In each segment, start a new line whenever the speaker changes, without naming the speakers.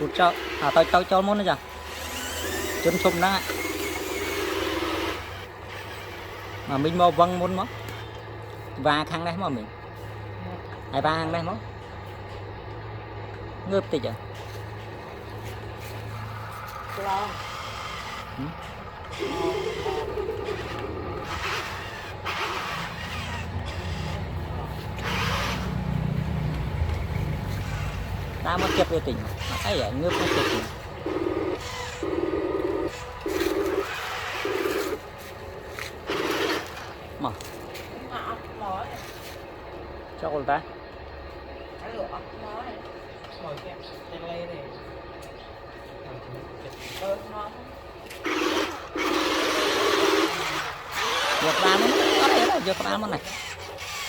cút cho tao cho món nữa giờ chân sum đó mà mình mau văng môn mất và khăn đây mà mình hai ba khăn đây mất ngớp tịch à ta mất chụp về tỉnh mà thấy vậy ngớp mất chụp mà cho con ta giờ ba món có đây đó giờ ba món này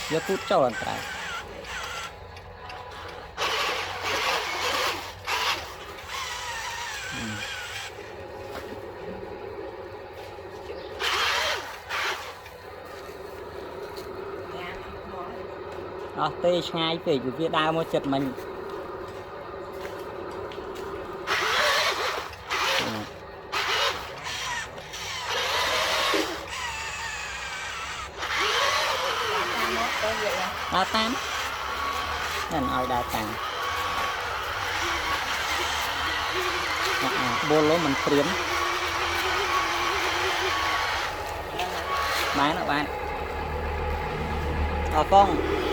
giờ cút cho lần trái đó tê ngay về phía đau một chật mình đa tam nên ai đa tam bô lỗ mình phiếm bán nó bán con